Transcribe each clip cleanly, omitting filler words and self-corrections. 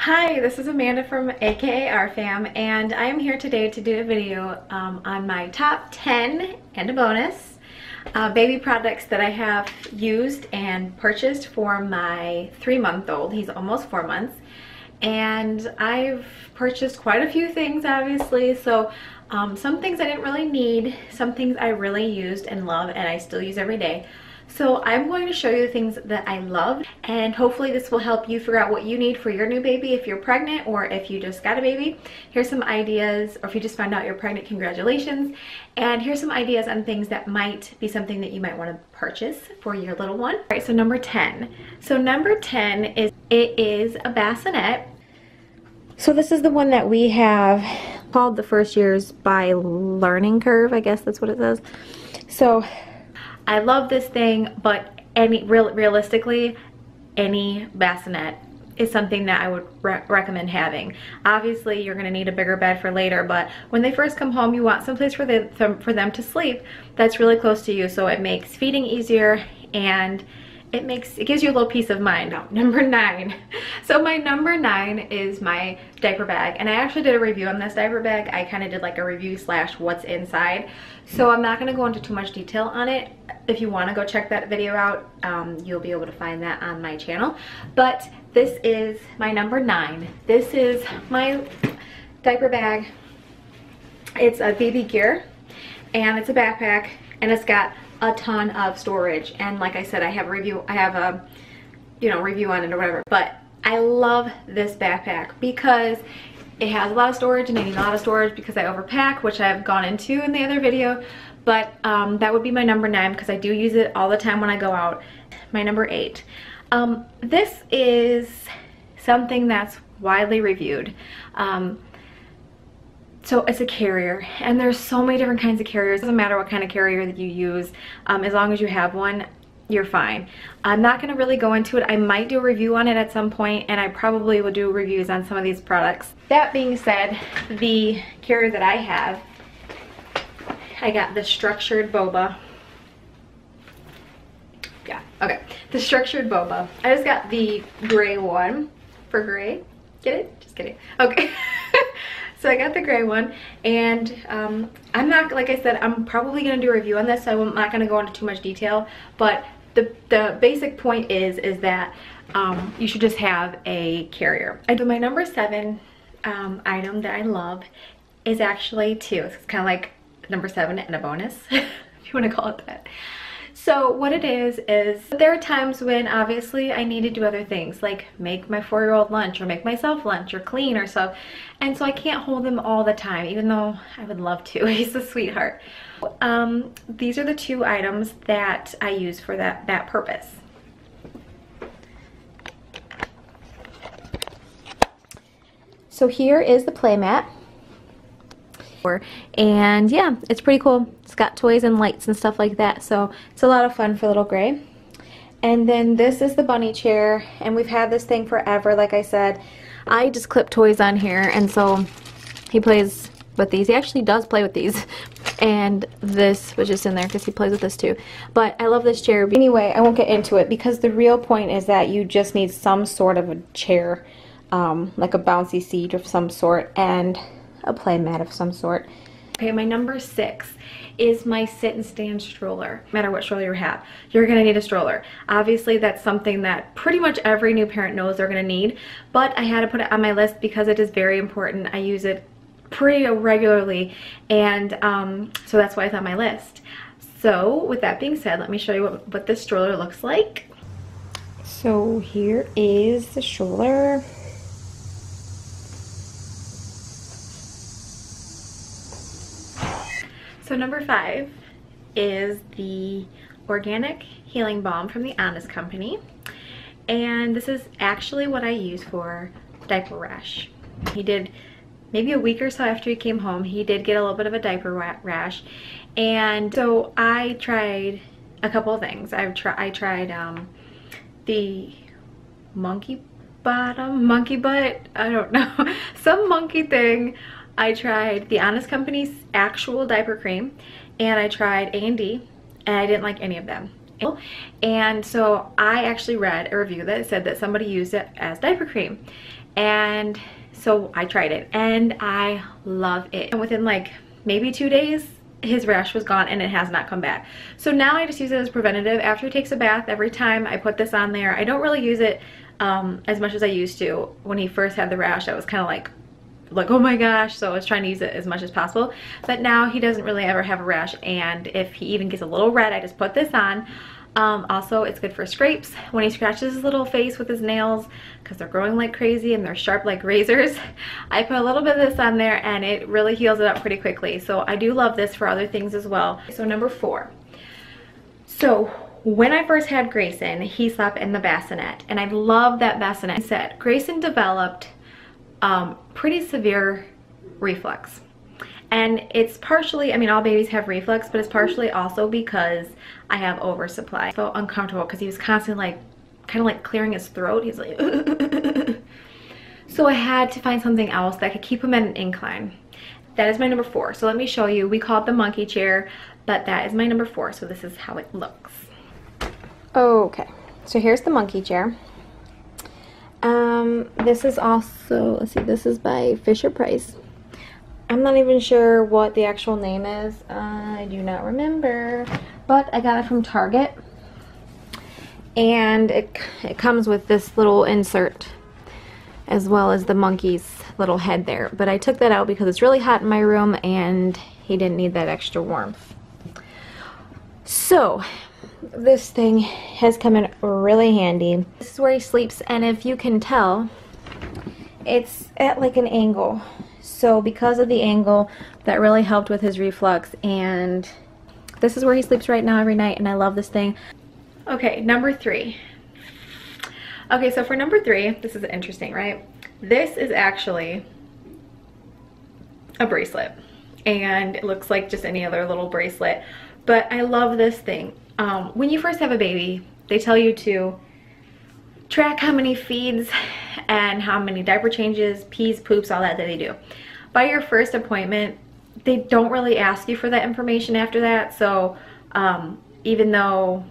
Hi, this is Amanda from AKA RFam, and I am here today to do a video on my top 10 and a bonus baby products that I have used and purchased for my 3-month-old. He's almost 4 months, and I've purchased quite a few things, obviously. So some things I didn't really need, some things I really used and love and I still use every day. So I'm going to show you the things that I love, and hopefully this will help you figure out what you need for your new baby if you're pregnant or if you just got a baby. Here's some ideas, or if you just found out you're pregnant, congratulations. And here's some ideas on things that might be something that you might want to purchase for your little one. All right, so number 10. So number 10 is a bassinet. So this is the one that we have called the First Years by Learning Curve, I guess that's what it says. So I love this thing, but realistically, any bassinet is something that I would recommend having. Obviously, you're going to need a bigger bed for later, but when they first come home, you want someplace for them to sleep that's really close to you, so it makes feeding easier and it gives you a little peace of mind. Now, number 9. So my number 9 is my diaper bag, and I actually did a review on this diaper bag. I kind of did like a review / what's inside, so I'm not going to go into too much detail on it. If you want to go check that video out, you'll be able to find that on my channel. But this is my number 9. This is my diaper bag. It's a baby gear, and it's a backpack, and it's got a ton of storage. And like I said, I have a review on it or whatever. But I love this backpack because it has a lot of storage, and I need a lot of storage because I overpack, which I've gone into in the other video. But that would be my number 9 because I do use it all the time when I go out. My number 8. This is something that's widely reviewed. So it's a carrier, and there's so many different kinds of carriers. It doesn't matter what kind of carrier that you use, as long as you have one, you're fine. I'm not going to really go into it. I might do a review on it at some point, and I probably will do reviews on some of these products. That being said, the carrier that I have, I got the structured boba. Yeah, okay. The structured boba. I just got the gray one for gray. Get it? Just kidding. Okay. So I got the gray one, and I'm not, like I said, I'm probably going to do a review on this, so I'm not going to go into too much detail, but the basic point is that you should just have a carrier. So my number 7 item that I love is actually 2. It's kind of like number 7 and a bonus, if you want to call it that. So what it is there are times when obviously I need to do other things, like make my 4-year-old lunch, or make myself lunch, or clean or stuff, and so I can't hold him all the time, even though I would love to. He's a sweetheart. These are the 2 items that I use for that purpose. So here is the play mat. And yeah, it's pretty cool. It's got toys and lights and stuff like that, so it's a lot of fun for little Gray. And then this is the bunny chair, and we've had this thing forever. Like I said, I just clip toys on here, and so he plays with these. He actually does play with these, and this was just in there because he plays with this too. But I love this chair. Anyway, I won't get into it because the real point is that you just need some sort of a chair, like a bouncy seat of some sort, and a play mat of some sort. Okay, my number 6 is my sit and stand stroller. No matter what stroller you have, you're gonna need a stroller. Obviously, that's something that pretty much every new parent knows they're gonna need, but I had to put it on my list because it is very important. I use it pretty regularly, and so that's why it's on my list. So with that being said, let me show you what this stroller looks like. So here is the stroller. So number 5 is the Organic Healing Balm from the Honest Company. And this is actually what I use for diaper rash. He did, maybe a week or so after he came home, he did get a little bit of a diaper rash. And so I tried a couple of things. I tried the monkey butt, I don't know, some monkey thing. I tried the Honest Company's actual diaper cream, and I tried A&D, and I didn't like any of them. And so I actually read a review that said that somebody used it as diaper cream. And so I tried it and I love it. And within like maybe 2 days, his rash was gone and it has not come back. So now I just use it as preventative. After he takes a bath, every time I put this on there. I don't really use it as much as I used to. When he first had the rash, I was kind of like oh my gosh, so I was trying to use it as much as possible. But now he doesn't really ever have a rash, and if he even gets a little red, I just put this on. Also, it's good for scrapes when he scratches his little face with his nails because they're growing like crazy and they're sharp like razors. I put a little bit of this on there and it really heals it up pretty quickly. So I do love this for other things as well. So number 4. So when I first had Grayson, he slept in the bassinet, and I love that bassinet. He said Grayson developed pretty severe reflux, and it's partially, I mean, all babies have reflux, but it's partially also because I have oversupply. I felt uncomfortable because he was constantly like kind of like clearing his throat. He's like so I had to find something else that could keep him at an incline. That is my number 4. So let me show you. We call it the monkey chair, but that is my number 4. So this is how it looks. Okay, so here's the monkey chair. This is also, let's see, this is by Fisher Price. I'm not even sure what the actual name is. I do not remember, but I got it from Target. And it comes with this little insert as well as the monkey's little head there. But I took that out because it's really hot in my room and he didn't need that extra warmth. So this thing has come in really handy. This is where he sleeps, and if you can tell, it's at like an angle. So because of the angle, that really helped with his reflux, and this is where he sleeps right now every night, and I love this thing. Okay, number 3. Okay, so for number 3, this is interesting, right? This is actually a bracelet, and it looks like just any other little bracelet, but I love this thing. When you first have a baby, they tell you to track how many feeds and how many diaper changes, pees, poops, all that they do. By your first appointment, they don't really ask you for that information after that. So even though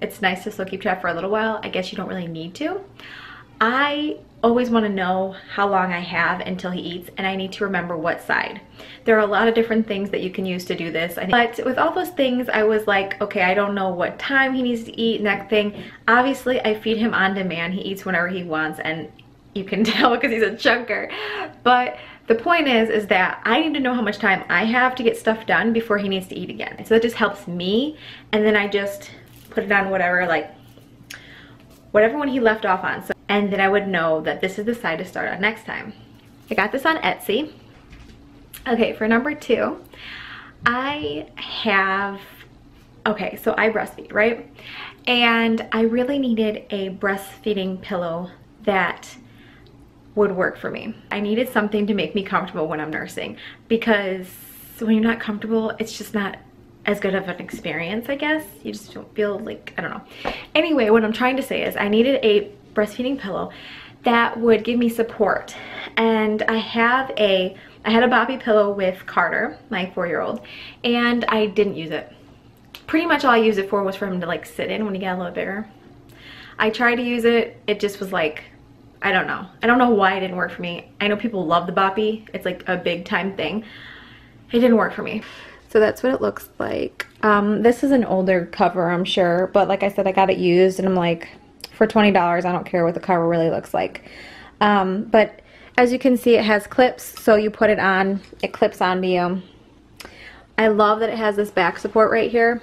it's nice to still keep track for a little while, I guess you don't really need to. I always want to know how long I have until he eats, and I need to remember what side. There are a lot of different things that you can use to do this. But with all those things, I was like, okay, I don't know what time he needs to eat. Next thing, obviously I feed him on demand. He eats whenever he wants, and you can tell because he's a chunker. But the point is that I need to know how much time I have to get stuff done before he needs to eat again. So that just helps me, and then I just put it on whatever one he left off on. So, and then I would know that this is the side to start on next time. I got this on Etsy. Okay, for number 2, I have, okay, so I breastfeed, right? And I really needed a breastfeeding pillow that would work for me. I needed something to make me comfortable when I'm nursing, because when you're not comfortable, it's just not as good of an experience, I guess. You just don't feel like, I don't know. Anyway, what I'm trying to say is I needed a breastfeeding pillow that would give me support. And I had a Boppy pillow with Carter, my 4-year-old, and I didn't use it. Pretty much all I used it for was for him to like sit in when he got a little bigger. I tried to use it, it just was like, I don't know. I don't know why it didn't work for me. I know people love the Boppy. It's like a big time thing. It didn't work for me. So that's what it looks like. This is an older cover, I'm sure, but like I said, I got it used, and I'm like, for $20, I don't care what the cover really looks like. But as you can see, it has clips, so you put it on, it clips onto you. I love that it has this back support right here.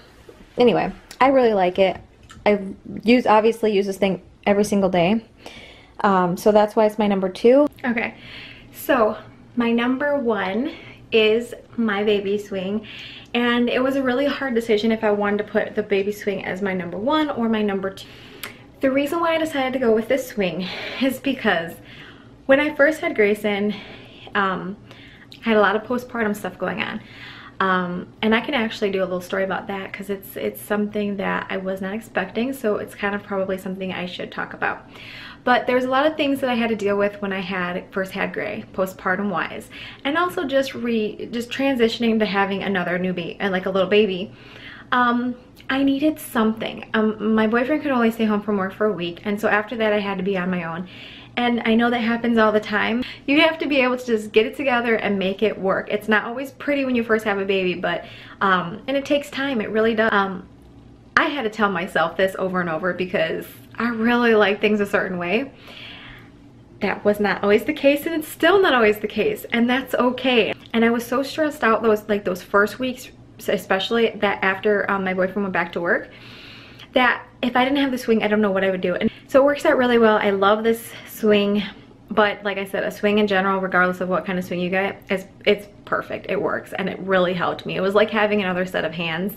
Anyway, I really like it. I obviously use this thing every single day. So that's why it's my number 2. Okay, so my number 1 is my baby swing, and it was a really hard decision if I wanted to put the baby swing as my number 1 or my number 2. The reason why I decided to go with this swing is because when I first had Grayson, I had a lot of postpartum stuff going on. And I can actually do a little story about that because it's something that I was not expecting, so it's kind of probably something I should talk about. But there's a lot of things that I had to deal with when I first had Gray, postpartum wise, and also just transitioning to having another newbie and like a little baby. I needed something. My boyfriend could only stay home from work for a week, and so after that I had to be on my own. And I know that happens all the time. You have to be able to just get it together and make it work. It's not always pretty when you first have a baby, but and it takes time, it really does. I had to tell myself this over and over because I really like things a certain way. That was not always the case, and it's still not always the case, and that's okay. And I was so stressed out those first weeks, especially that after my boyfriend went back to work, that if I didn't have the swing, I don't know what I would do. And so it works out really well. I love this swing, but like I said, a swing in general, regardless of what kind of swing you get, it's perfect. It works, and it really helped me. It was like having another set of hands.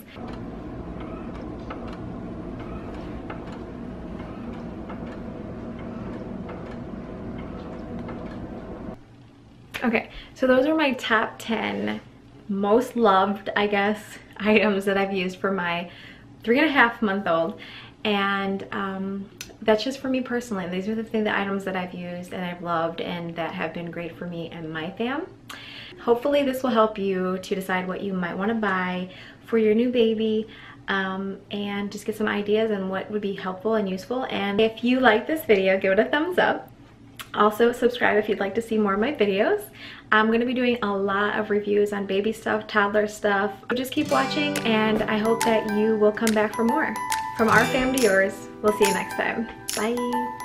Okay, so those are my top 10 most loved, I guess, items that I've used for my 3.5-month-old. And that's just for me personally. These are the items that I've used and I've loved and that have been great for me and my fam. Hopefully this will help you to decide what you might want to buy for your new baby, and just get some ideas on what would be helpful and useful. And if you like this video, give it a thumbs up. Also subscribe if you'd like to see more of my videos. I'm going to be doing a lot of reviews on baby stuff, toddler stuff. Just keep watching, and I hope that you will come back for more. From our fam to yours, we'll see you next time. Bye.